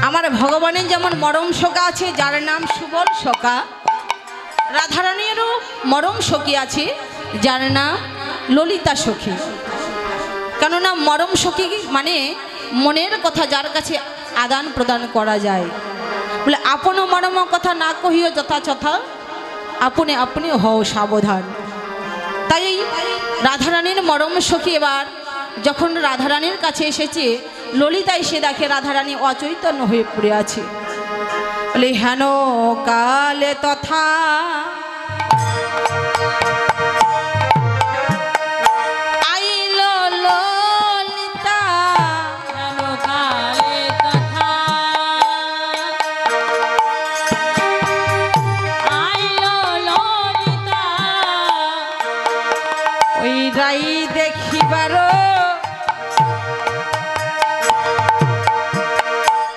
আমার ভগবানের যেমন মরম সখা আছে যার নাম সুবল সখা, রাধারানীরও মরম সখী আছে যার নাম ললিতা সখী। কেননা মরম সখী মানে মনের কথা যার কাছে আদান প্রদান করা যায়। বলে আপন মরম কথা না কহিও যথাযথা, আপনি আপনি হও সাবধান। তাই রাধারানীর মরম সখী এবার যখন রাধারানীর কাছে এসেছে, ললিতা এসে দেখে রাধারানী অচৈতন্য হয়ে পড়ে আছে। বলে হেন কালে তথা রাই দেখিবার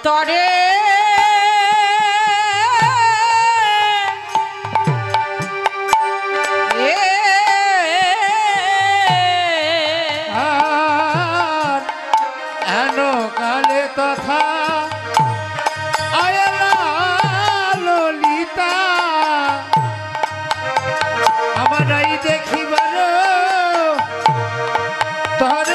তরে হেন কালে তথা আয়লা ললিতা, আমার রাই দেখিবার তরে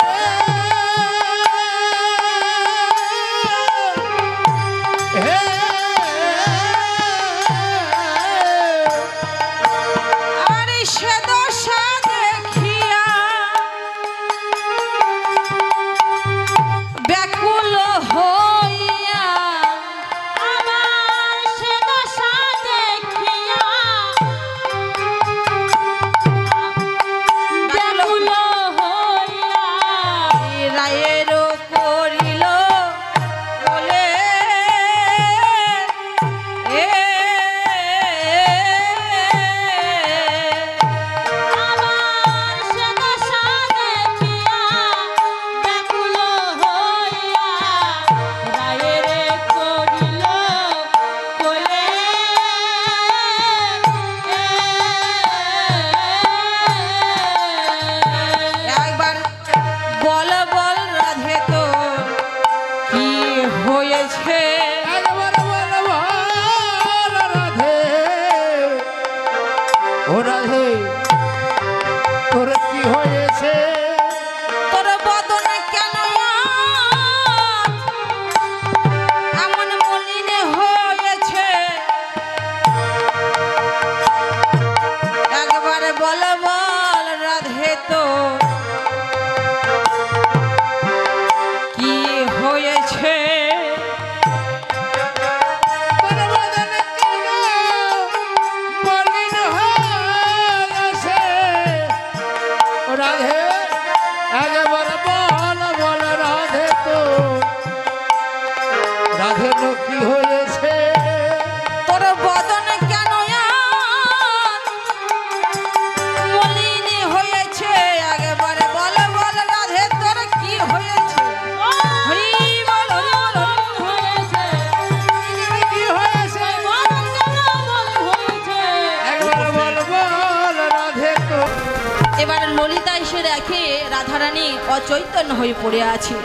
রাধারানী অচৈতন্য হয়ে পড়ে আছে।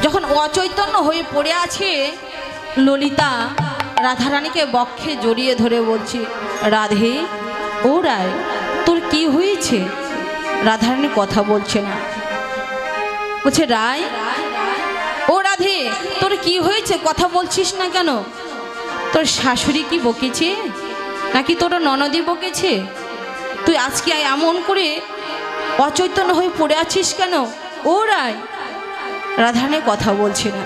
যখন অচৈতন্য হয়ে পড়ে আছে, ললিতা রাধারানীকে বক্ষে জড়িয়ে ধরে বলছে, রাধে ও রায় তোর কি হয়েছে? রাধারানী কথা বলছে না, বলছে রায় ও রাধে তোর কি হয়েছে, কথা বলছিস না কেন? তোর শাশুড়ি কি বকেছে নাকি তোর ননদি বকেছে? তুই আজকে এমন করে অচৈতন্য হয়ে পড়ে আছিস কেন? ও রায়। রাধারানী কথা বলছে না।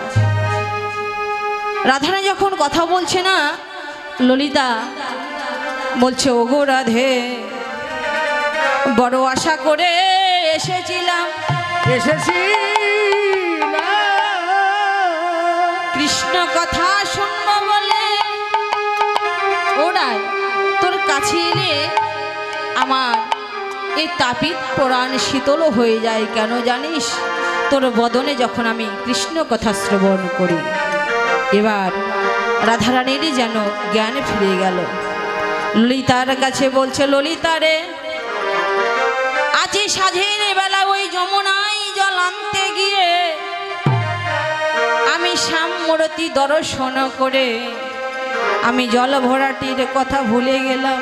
রাধারানী যখন কথা বলছে না, ললিতা বলছে ওগো রাধে, বড় আশা করে এসেছিলাম কৃষ্ণ কথা শুনবো বলে। ও রায় তোর কাছে এলে আমার এই তাপিত প্রাণ শীতল হয়ে যায় কেন জানিস? তোর বদনে যখন আমি কৃষ্ণ কথা শ্রবণ করি। এবার রাধারানীর যেন জ্ঞান ফিরে গেল। ললিতার কাছে বলছে, ললিতা রে আজি সাঁঝের বেলা ওই যমুনায় জল আনতে গিয়ে আমি সামনে মূর্তি দর্শন করে আমি জল ভরাটির কথা ভুলে গেলাম।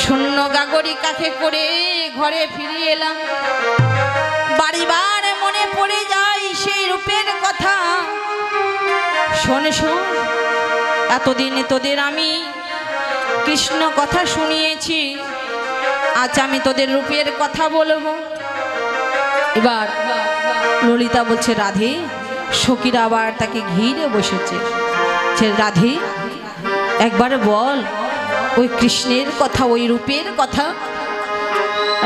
শূন্য গাগরি কাকে করে ঘরে ফিরে এলাম। বাড়িবার মনে পড়ে যায় সেই রূপের কথা। শোন শোন, এতদিন তোদের আমি কৃষ্ণ কথা শুনিয়েছি, আজ আমি তোদের রূপের কথা বলবো। এবার ললিতা বলছে, রাধে। সখীরা আবার তাকে ঘিরে বসেছে। রাধে, একবার বল ওই কৃষ্ণের কথা, ওই রূপের কথা।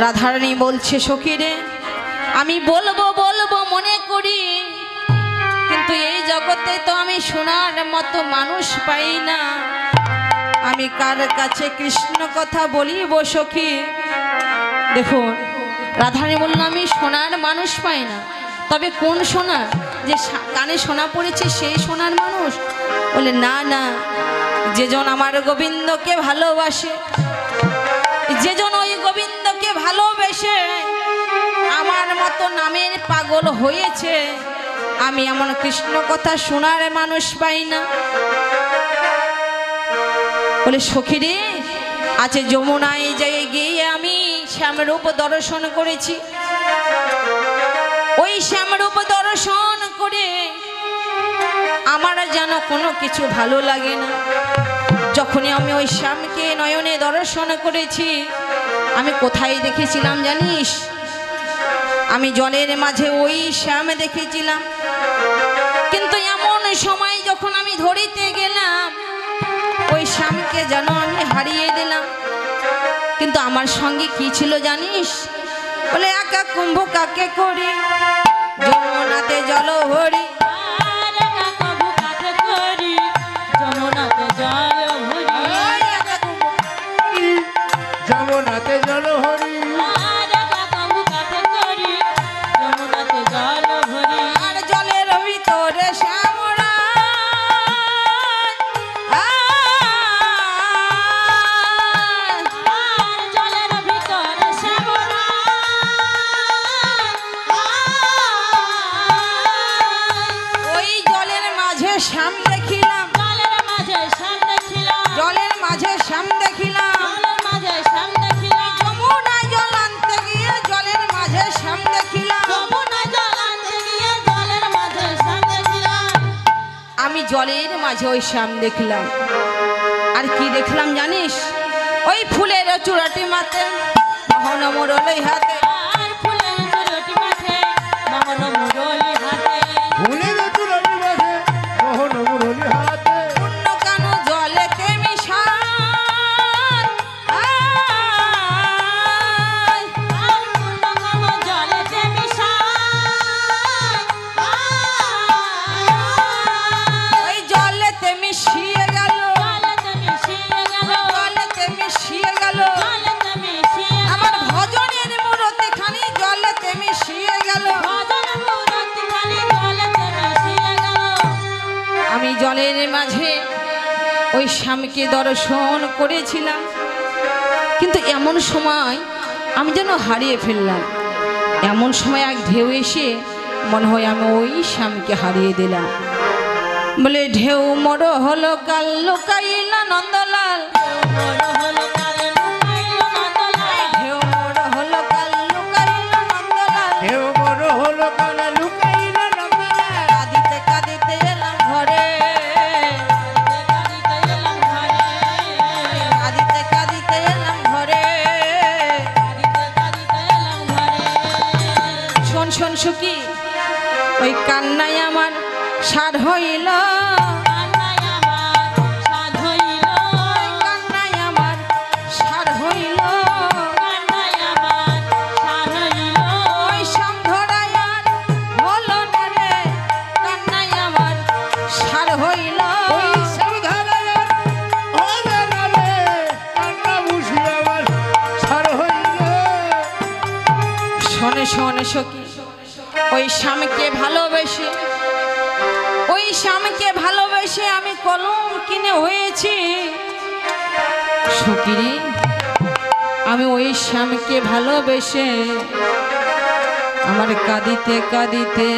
রাধারানী বলছে, সখীরে আমি বলবো বলবো মনে করি, কিন্তু এই জগতে তো আমি শোনার মতো মানুষ পাই না। আমি কার কাছে কৃষ্ণ কথা বলিব সখী? দেখুন, রাধারানী বলল, আমি শোনার মানুষ পাই না। তবে কোন শোনা? যে কানে শোনা পড়েছে সেই শোনার মানুষ? বলে না না, যেজন আমার গোবিন্দকে ভালোবাসে, যেজন ওই গোবিন্দকে ভালোবেসে আমার মতো নামের পাগল হয়েছে, আমি এমন কৃষ্ণ কথা শোনার মানুষ পাই না। বলে সখীরে, আছে যমুনায় যাই গিয়ে আমি শ্যামরূপ দর্শন করেছি। ওই শ্যামরূপ দর্শন করে আমার যেন কোনো কিছু ভালো লাগে না। যখনই আমি ওই শ্যামকে নয়নে দর্শন করেছি, আমি কোথায় দেখেছিলাম জানিস? আমি জলের মাঝে ওই শ্যাম দেখেছিলাম। কিন্তু এমন সময় যখন আমি ধরিতে গেলাম, ওই শ্যামকে যেন আমি হারিয়ে দিলাম। কিন্তু আমার সঙ্গে কি ছিল জানিস? বলে একা কুম্ভ কাকে করি, যমুনাতে জল ভরি। যমুনাতে জল হরি, আর জলের ভিতরে শ্যামরা, ওই জলের মাঝে শ্যাম দেখিলাম, জলের মাঝে শ্যাম দেখিলাম। যমুনায় জল আনতে গিয়ে জলের মাঝে শ্যাম দেখিলাম। আমি জলের মাঝে ওই শ্যাম দেখলাম। আর কি দেখলাম জানিস? ওই ফুলের চূড়াটি মাতে মোহন মুরলি হাতে, ফুলের চূড়াটি মাঝে মোহন মুরলি হাতে, পূর্ণ কানু জলেতে মিশান, ওই জলেতে মিশিয়ে গেল, জলেতে মিশিয়ে গেল আমার ভজনের মূরতি খানি, জলেতে মিশিয়ে গেল। আমি জলের মাঝে ওই শ্যামকে দর্শন করেছিলাম, কিন্তু এমন সময় আমি যেন হারিয়ে ফেললাম। এমন সময় এক ঢেউ এসে মনে হয় আমি ওই শ্যামকে হারিয়ে দিলাম। বলে ঢেউ মোর হলো কাল লুকাইলা নন্দলাল, ঢেউ মোর হলো কাল লুকাইলা নন্দলাল, ঢেউ বড় হলো কালা লুকাইল নন্দলাল, কাঁদিতে কাঁদিতে এলাম ঘরে, কাঁদিতে কাঁদিতে এলাম ঘরে। শোন শোন সুখী, ওই কান্নায় আমার সার হইল, কান্নায় আমার সার হইল, ওই শ্যামধরায় আর হলো না রে, কান্নায় আমার সার হইল। ওই সাবধানে হবে না রে, কান্না বুঝি আমার সার হইল। শোনে শোনে সখী, ওই স্বামীকে ভালোবেসে, ওই স্বামীকে ভালোবেসে আমি কলম কিনে হয়েছি সখীরে। আমি ওই স্বামীকে ভালোবেসে আমার কাঁদিতে কাঁদিতে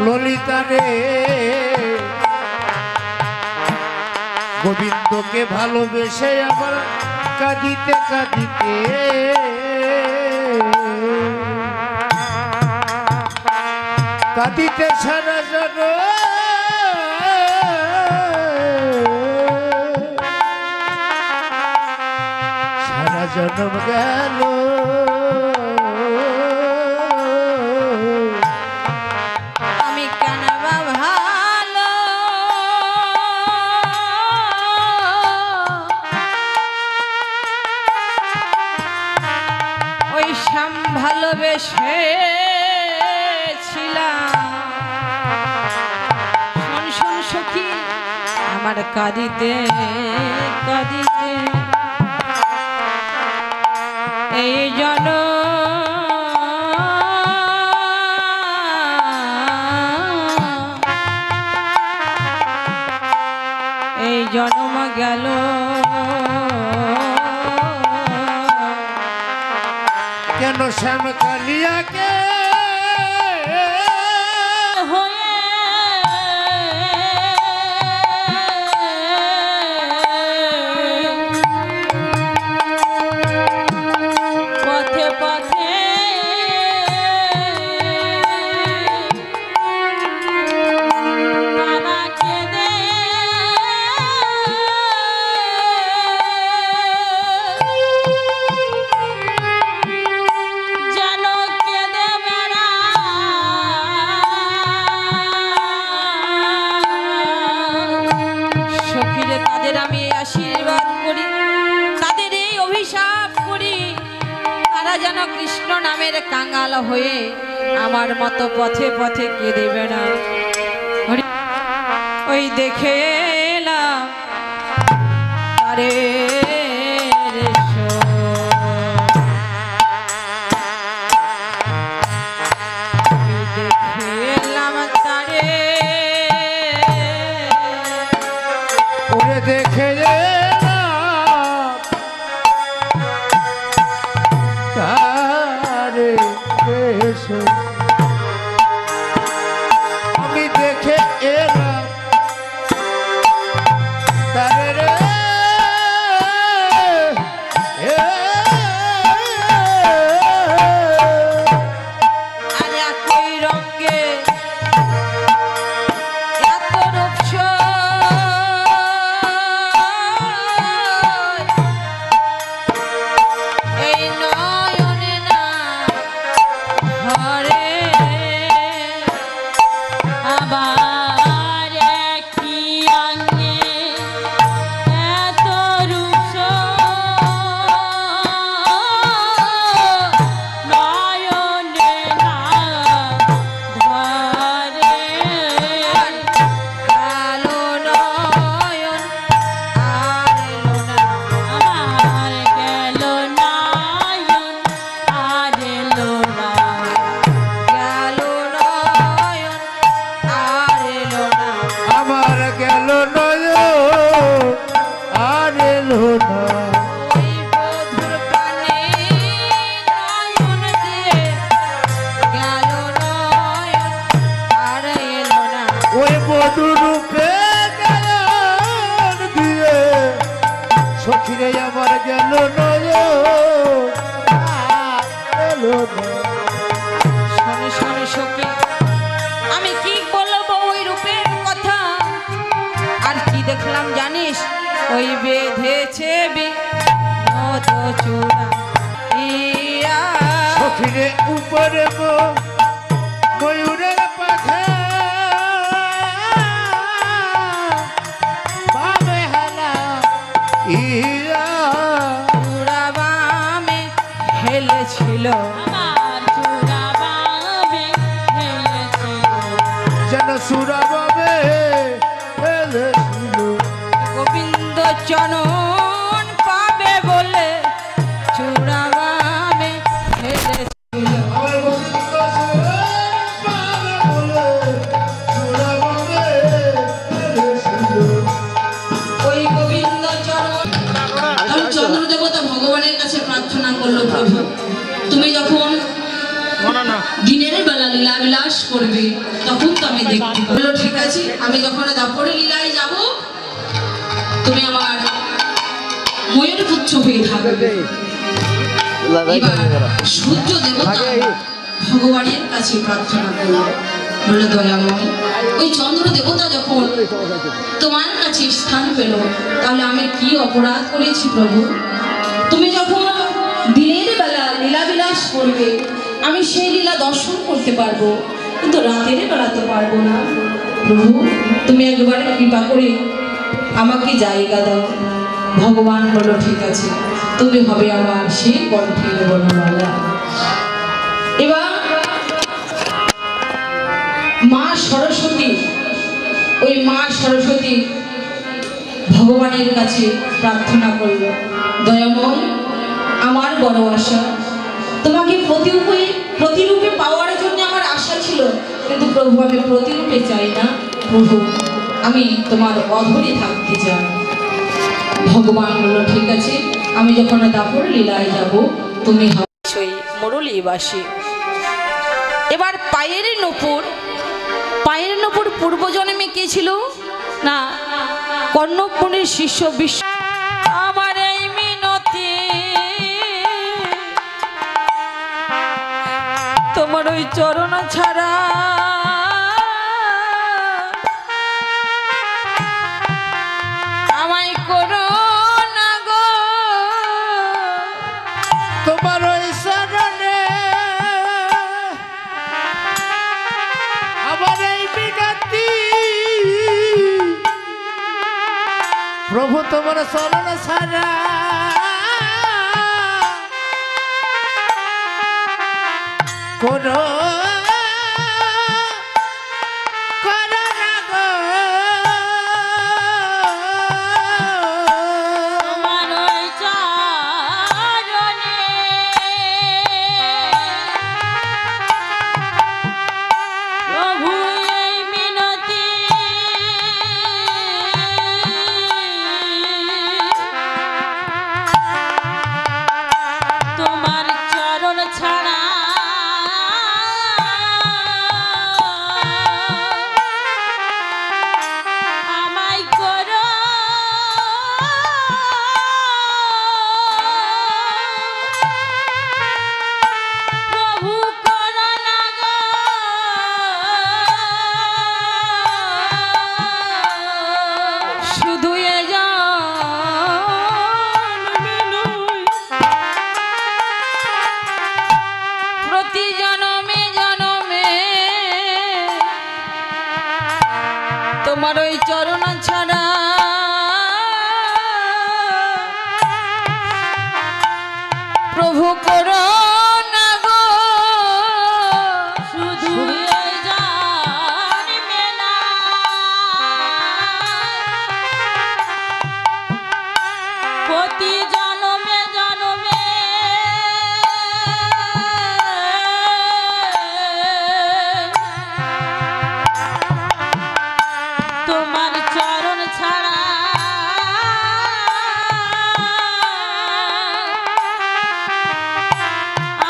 ললিতা রে গোবিন্দকে ভালোবেসে আমার কাঁদিতে কাঁদিতে কাঁদিতে সারা জন সারা জন্ম গেল আমি কেন বা ভালো ওই শ্যাম ভালোবেসেছিলাম শোন শোন সখী আমার কাঁদিতে কাঁদিতে এই জন এই জন্ম গেল কেন শ্যাম কালিয়াকে হয়ে পথে পথে তারা কেঁদে যেন কেঁদে বেড়ায়। সখীরে তাদের আমি আশীর্বাদ করি, তাদের এই অভিশাপ করি, তারা যেন কৃষ্ণ নামের কাঙাল হয়ে আমার মতো পথে পথে কেঁদে বেড়ায়। হরি- ওই দেখে এলাম তারে রে ওই দেখে এলাম তারে ওরে দেখে তারে এসো আমি দেখে এলাম তারে রে আর একই রঙে এত রূপসই এই নয়নে না ধরে আবার একই অঙ্গে এত রূপসই নয়নে না ধরে আলো নয়ন আর এলো না আমার গেল নয়ন আর এলো না গেল নয়ন আর এলো না আমার গেল নয় আর এলো না ওই বধুর প্রাণে নয়ন দিয়ে গেল নয়ন আর এলো না ওই মধুরূপে গায়ন দিয়ে সখিরে আমার গেল নয় আর এলো না শোনে শোনে সখী আমি কি বলবো ওই রূপের কথা আর কি দেখলাম জানিস ওই বেঁধেছে বিনোদ চূড়া ইয়া সখিরে উপরে ময়ূরের পাখা বাবে হেলা ইয়া চূড়া বামে হেলেছিল আমার চূড়া বামে হেলেছিল যেন সুরা বাবে হেলেছিল গোবিন্দ চরণ পাবে বলে চূড়া বামে হেলেছিল আমার গোবিন্দ পাবে বলে সুরা বাবে হেলেছিল ওই গোবিন্দ চরণ তখন চন্দ্র দেবতা ভগবানের কাছে প্রার্থনা করলো প্রভু তুমি যখন না দিনের বেলা লীলা বিলাস করবে, তখন তো আমি দেখতে পাবো। বললো ঠিক আছে, আমি যখন দাপরে লীলায় যাব, তুমি আমার ময়ের পুত্র হয়ে থাকবে। এবার সূর্য দেবতা ভগবানের কাছে প্রার্থনা করলো, বললো দয়াময়, ওই চন্দ্র দেবতা যখন তোমার কাছে স্থান পেল, তাহলে আমি কি অপরাধ করেছি প্রভু? তুমি যখন দিনের বেলা লীলা বিলাস করবে, আমি সেই লীলা দর্শন করতে পারবো, কিন্তু রাতের বেলা তো পারবো না। প্রভু, তুমি একবার কৃপা করে আমাকে জায়গা দাও। ভগবান বলল ঠিক আছে, তুমি হবে আমার সেই কণ্ঠের বর্ণমালা। এবার মা সরস্বতী, ওই মা সরস্বতী ভগবানের কাছে প্রার্থনা করল, দয়াময়, আমার বড় আশা, তোমাকে প্রতিরূপে পাওয়ার জন্য আমার আশা ছিল, কিন্তু প্রভু আমি প্রতিরূপে চাই না। প্রভু, আমি তোমার অধরে থাকতে চাই। ভগবান বলল ঠিক আছে, আমি যখন দাপর লীলায় যাব, তুমি হবে সেই মুরলীবাসী। এবার পায়ের নূপুর পূর্বজন্মে কে ছিল না, কর্ণক মুনির শিষ্য বিশ্ব। আমার এই মিনতি তোমার ওই চরণ ছাড়া আমায় করো না গো, তোমার ওই শরণে আমার এই বিনতি, প্রভু তোমার শরণ ছাড়া করো তোমার ওই চরণ ছাড়া প্রভু করো না গো, শুধু এই জন্মে না, প্রতি জন্মে জন্মে তোমার চরণ ছাড়া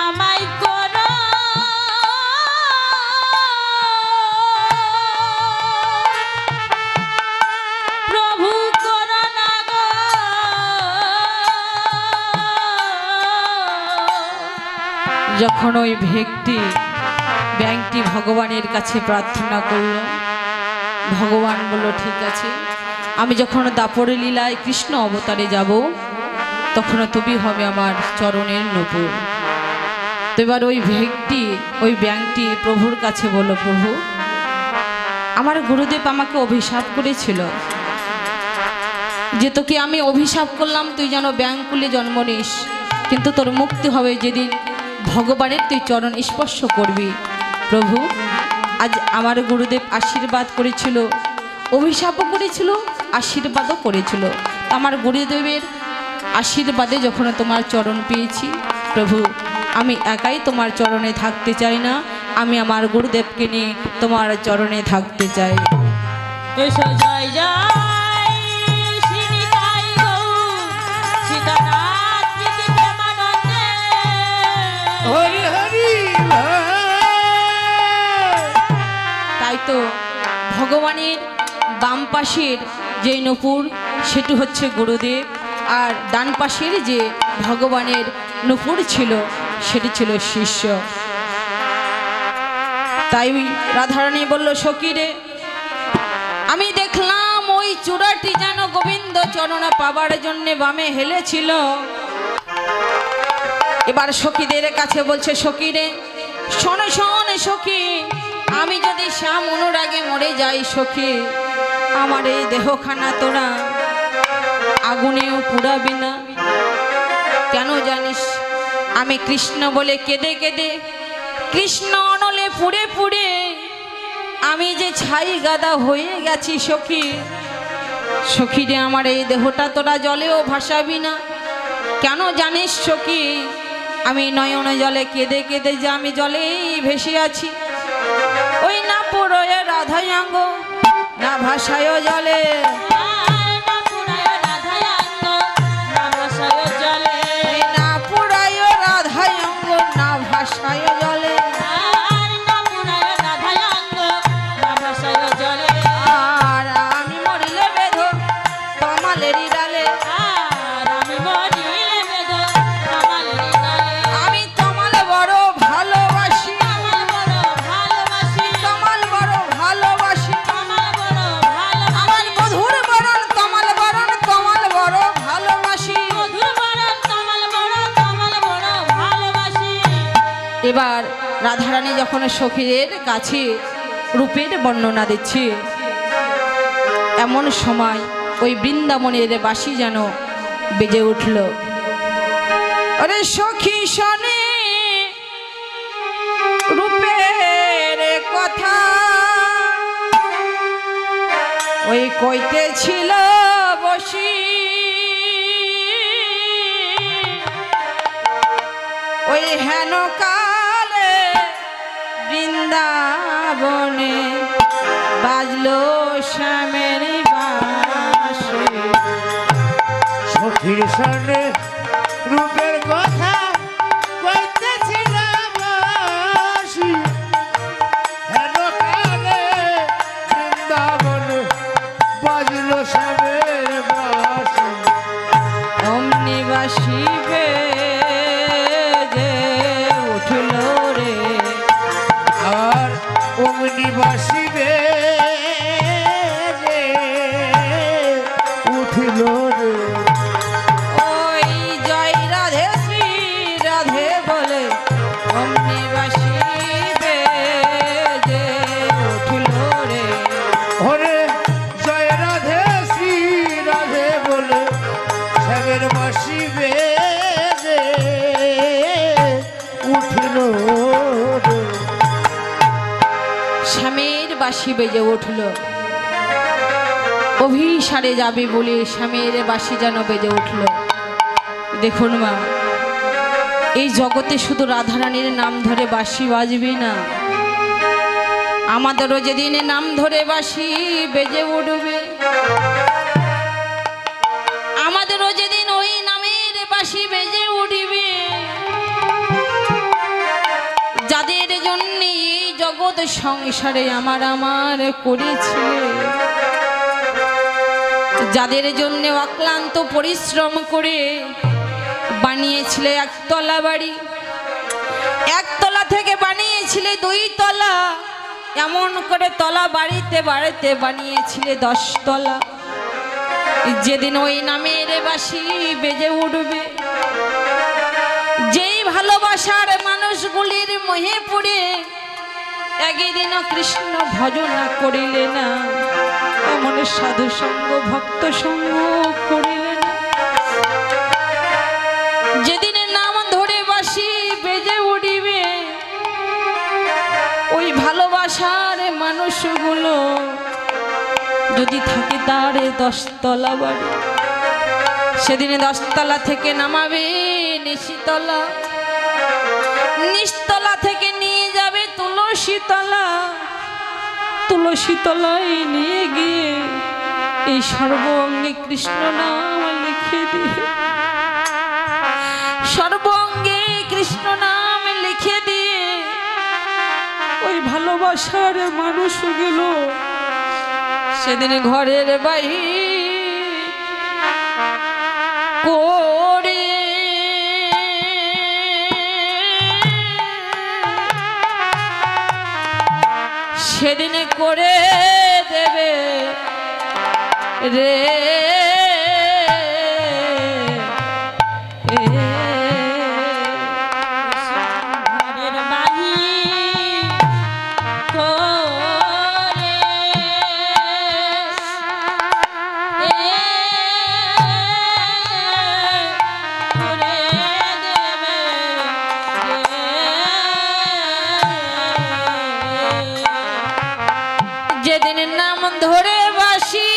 আমায় করো, প্রভু করো না গো। যখন ওই ব্যাংকটি ভগবানের কাছে প্রার্থনা করলো, ভগবান বলল ঠিক আছে, আমি যখন দাপরে লীলায় কৃষ্ণ অবতারে যাব, তখন তুমি হবে আমার চরণের নূপুর। তো এবার ওই ব্যাংকটি প্রভুর কাছে বলল, প্রভু, আমার গুরুদেব আমাকে অভিশাপ করেছিল যে তোকে আমি অভিশাপ করলাম তুই যেন ব্যাংকুলে জন্ম নিস, কিন্তু তোর মুক্তি হবে যেদিন ভগবানের তুই চরণ স্পর্শ করবি। প্রভু, আজ আমার গুরুদেব আশীর্বাদ করেছিল, অভিশাপও করেছিল, আশীর্বাদও করেছিল। আমার গুরুদেবের আশীর্বাদে যখন তোমার চরণ পেয়েছি, প্রভু, আমি একাই তোমার চরণে থাকতে চাই না, আমি আমার গুরুদেবকে নিয়ে তোমার চরণে থাকতে চাই। এসো জয় জয় শ্রী নিতাই গৌর সীতানাথ প্রীতি প্রেমানন্দে। হরি হরি হয়তো ভগবানের বাম পাশের যে নূপুর সেটি হচ্ছে গুরুদেব, আর ডান পাশের যে ভগবানের নূপুর ছিল সেটি ছিল শিষ্য। তাই রাধারানী বলল, সখী রে, আমি দেখলাম ওই চূড়াটি যেন গোবিন্দ চরণ পাবার জন্য বামে হেলেছিল। এবার সখীদের কাছে বলছে, সখী রে, শোন শোন সখী, আমি যদি শ্যাম অনুরাগে মরে যাই সখী, আমার এই দেহখানা তোরা আগুনেও পুড়াবি না। কেন জানিস, আমি কৃষ্ণ বলে কেঁদে কেঁদে, কৃষ্ণ অনলে পুড়ে পুড়ে আমি যে ছাই গাদা হয়ে গেছি সখী। সখী রে, আমার এই দেহটা তোরা জলেও ভাসাবি না। কেন জানিস সখী, আমি নয়ন জলে কেঁদে কেঁদে যে আমি জলেই ভেসে আছি। ওই না পুরোয় রাধাই অঙ্গ, না ভাসায় জলে, না পুরায় রাধাই অঙ্গ, না ভাসায় জলে। আর আমি মরিলে বেধ তমালেরই ডালে, আমি তমাল বড় ভালোবাসি, তমাল বড় ভালোবাসি, আমার মধুর বরণ তমাল বরণ, তমাল বড় ভালোবাসি। এবার রাধারানী যখন সখীদের কাছে রূপের বর্ণনা দিচ্ছে, এমন সময় ওই বৃন্দাবনের বাঁশি যেন বেজে উঠল। আরে সখী শোনে রূপের কথা, ওই কইতে ছিল বসি, ওই হেন কালে বৃন্দাবনে বাজলো শ্যামের বাঁশি। সখীর সনে রূপের কথা কইতেছিলাম বাঁশি, হেন কালে বৃন্দাবনে বাজলো শ্যামের বাঁশি। অমনি বাঁশি বেজে উঠল রে, আর অমনি বাঁশি বেজে উঠিল রে। ওই জয় রাধে শ্রী রাধে বলে অমনি বাঁশি বেজে উঠল রে। ওরে জয় রাধে শ্রী রাধে বলে শ্যামের বাঁশি বেজে উঠিল রে। শ্যামের বাঁশি বেজে উঠল, অভিসারে যাবে বলে শ্যামের বাঁশি যেন বেজে উঠল। দেখুন মা, এই জগতে শুধু রাধারানীর নাম ধরে বাঁশি বাজবে না, আমাদেরও যেদিন নাম ধরে বাঁশি বেজে উঠবে, আমাদেরও যেদিন ওই নামের বাঁশি বেজে উঠবে, যাদের জন্য এই জগৎ সংসারে আমার করেছিলে, যাদের জন্য অক্লান্ত পরিশ্রম করে বানিয়েছিলে একতলা বাড়ি, একতলা থেকে বানিয়েছিলে 2 তলা, এমন করে তলা বাড়িতে বাড়িতে বানিয়েছিলে 10 তলা। যেদিন ওই নামের বাঁশি বেজে উঠবে, যেই ভালোবাসার মানুষগুলির মোহে পড়ে একদিনও কৃষ্ণ ভজনা করিলে না, এমন সাধু সঙ্গ ভক্ত সঙ্গ করিলে না, যেদিন নাম ধরে বাঁশি বেজে উঠিবে, ওই ভালোবাসার মানুষগুলো যদি থাকে তার 10 তলা বাড়ি, সেদিন 10 তলা থেকে নামাবে নিশিতলা, নিচতলা থেকে নিয়ে যাবে তুলসীতলা, তুলসীতলায় নিয়ে গিয়ে এই সর্বঙ্গে কৃষ্ণ নাম লিখে দিয়ে, সর্বঙ্গে কৃষ্ণ নাম লিখে দিয়ে ওই ভালোবাসার মানুষ গেল সেদিন ঘরের বাহি করে সেদিন করে দেবে রে ঘরের বাহি করে করে দেবে যেদিন নাম ধরে বাসি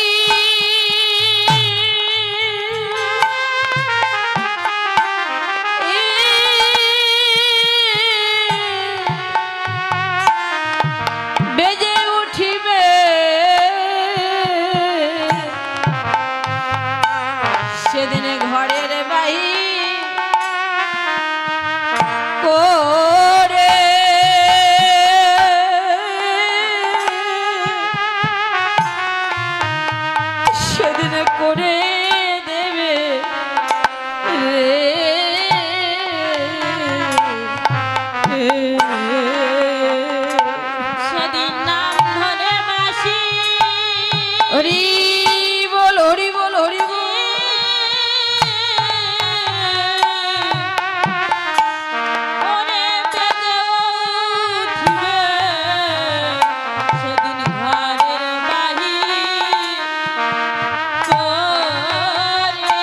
বেজে উঠিবে সেদিন ঘরের বাহি করে সেদিন করে দেবে রে সেদিন নাম ধরে বাসি হরি বল হরি বল হরি বল ওরে বেজে উঠবে সেদিন ঘরের বাহি করে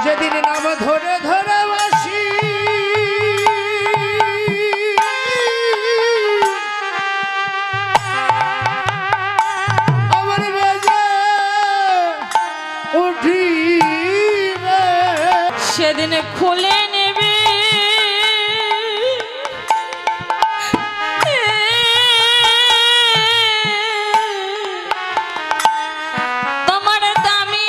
যেদিন নাম ধরে ধরে বাসি আমার বেজে উঠিবে সেদিন খুলে নেবে তোমার দামি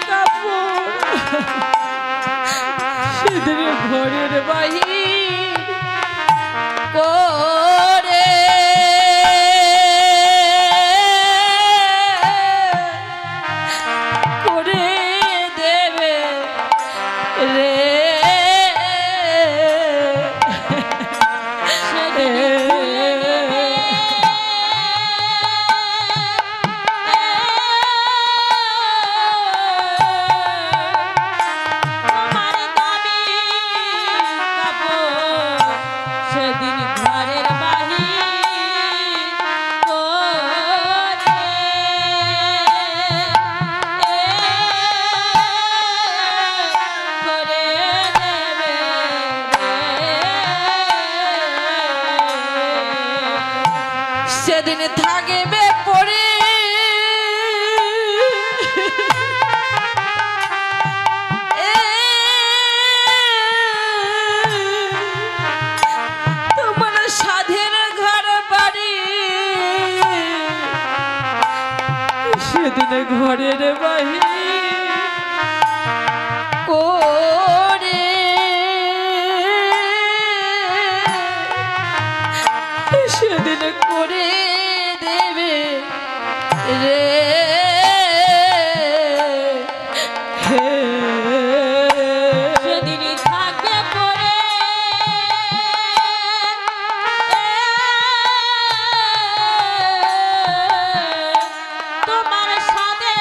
কাপড় সেদিন ঘরের বাহি করে করে দেবে রে তোমার দামি কাপড় সেদিন ঘরের বাহি করে করে দেবে সেদিন থাকবে পরে তোমার সাধের ঘর বাড়ি সেদিন ঘরের বাহি করে সেদিন করে দেবে রে সেদিন থাকবে পরে তোমার সাদের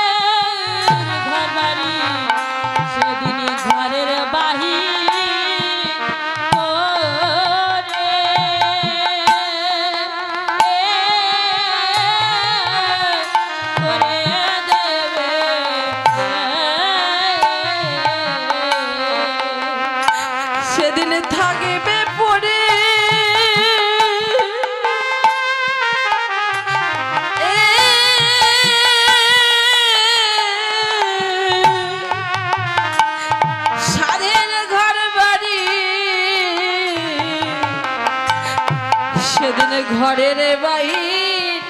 সেদিন ঘরের বাহির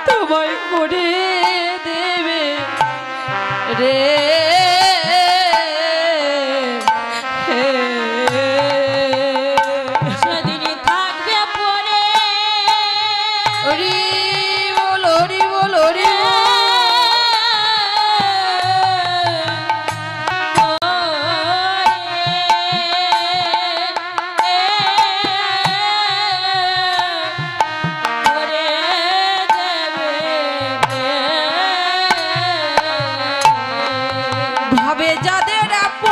তোমায় করে দেবে রে সেদিন থাকবে পরে হরি বল হরি বল হরি ভাবে যাদের আপন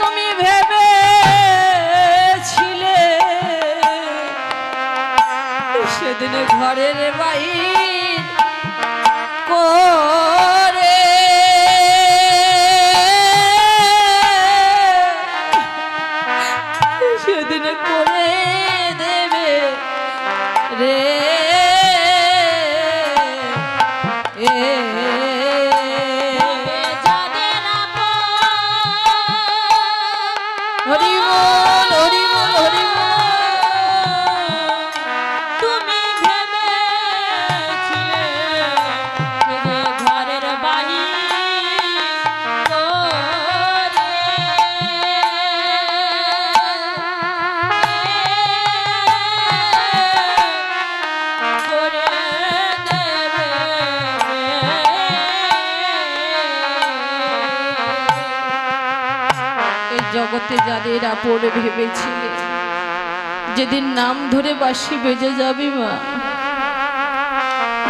তুমি ভেবেছিলে সেদিন ঘরের বাইর করে সেদিন করে দেবে রে হরি বল হরি বল হরি বল তুমি ভেবেছিলে যে ঘরের বাহির করে এই জগতে যাদের আপন ভেবেছিলে যেদিন নাম ধরে বাঁশি বেজে যাবে মা,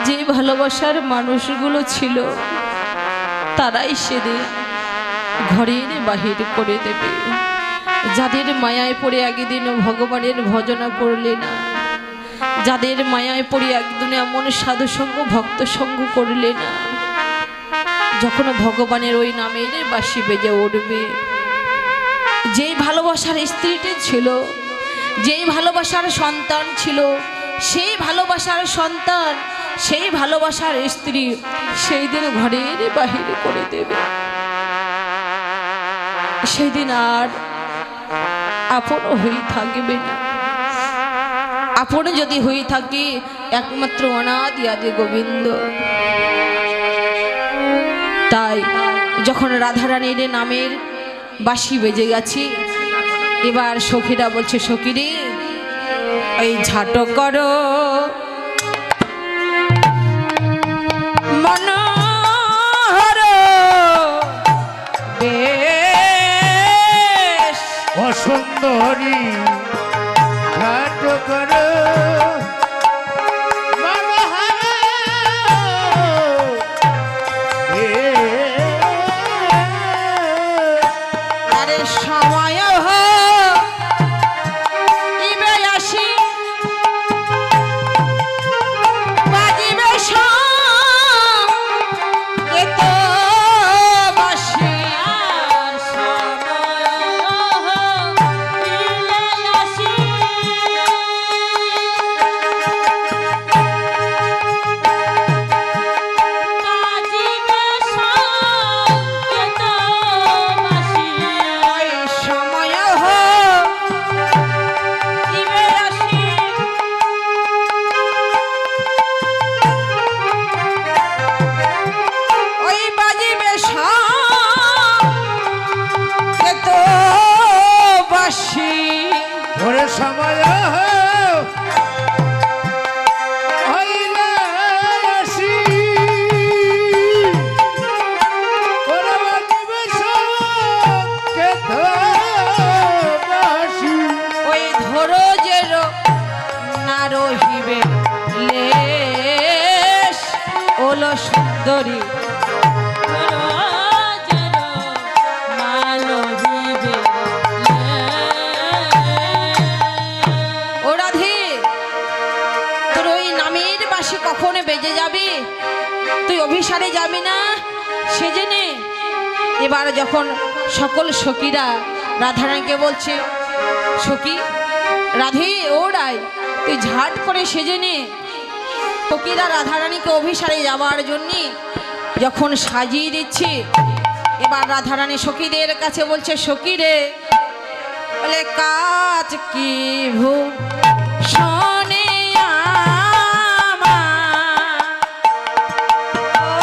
যে ভালোবাসার মানুষগুলো ছিল তারাই সেদিন ঘরের বাহির করে দেবে। যাদের মায়ায় পড়ে একদিন ভগবানের ভজনা করলে না, যাদের মায়ায় পড়ে একদিন এমন সাধুসঙ্গ ভক্ত সঙ্গ করলে না, যখন ভগবানের ওই নামের বাঁশি বেজে উঠবে, যেই ভালোবাসার স্ত্রীটি ছিল, যেই ভালোবাসার সন্তান ছিল, সেই ভালোবাসার সন্তান, সেই ভালোবাসার স্ত্রী সেই দিন ঘরের বাহির করে দেবে। সেই দিন আর আপন হয়ে থাকবে না। আপন যদি হয়ে থাকে একমাত্র অনাদি আদি গোবিন্দ। তাই যখন রাধারানীর নামের বাঁশি বেজে গেছে, এবার সখীরা বলছে, সখীরে এই ঝাটো করো মনোহর বেশ অসুন্দরী ঘাট করো আরে সময় ইবে আসি বাজিবে সঙ্গে তো বাসি আর সময় মিলে আসি বাজিবে সংকেত বাঁশি ওই সময় ইবে আসি ওই বাজিবে সঙ্গে তো বাসি ওরে সময় হইলে আসি ওরে বাজিবে সংকেত বাঁশি। ওই ধরজের না রহিবে লেশ ওলো সুন্দরী রোজের মানহিবে ও রাধে, তোর ওই নামের বাঁশি কখনো বেজে যাবে, তুই অভিসারে যাবি না সেজেনে। এবার যখন সকল সখীরা রাধারানীকে বলছে, সখী রাধে ও রায় তুই ঝাট করে সেজে নে, সখীরা রাধারানীকে অভিসারে যাওয়ার জন্য যখন সাজিয়ে দিচ্ছে, এবার রাধারানী সখীদের কাছে বলছে, সখী রে, বলে কাজ কি ভূষণে আমার,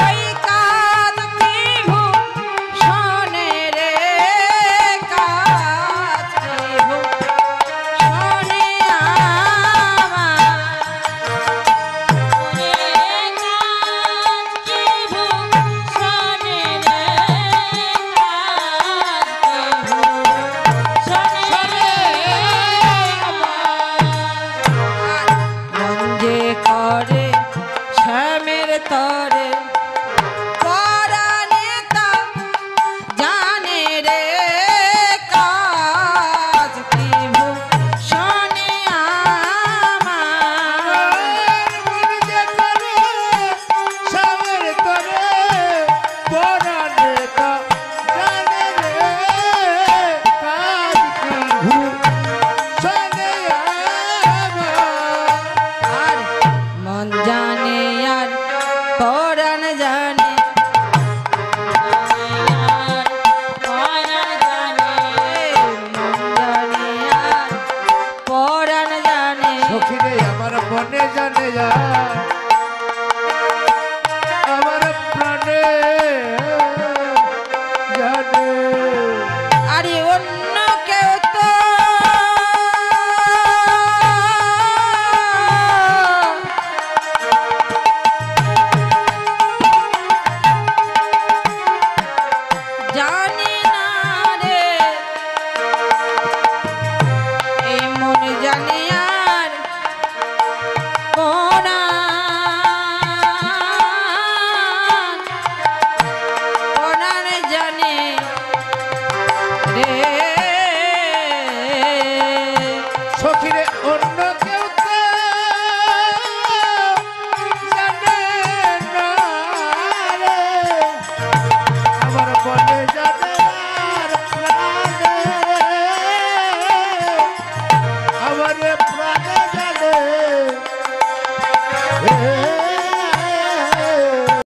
ওই কাজ কি ভূষণে রে, কাজ কি ভূষণে আমার। মন যে করে শ্যামের তরে, পরাণে তা জানে রে, কাজ কি ভূষণে আমার। মন যে করে শ্যামের তরে, পরাণে তা জানে রে, কাজ কি ভূষণে আমার। আর মন জানে আর পরাণ জানে, মন জানে আর পরাণ জানে। সখী রে, আমার মনে জানে যা, আমার প্রাণে জানে। আরে অন্য কেউ তো জানি না রে, এই মন জানে আর পরাণ জানে রে। সখী রে, অন্য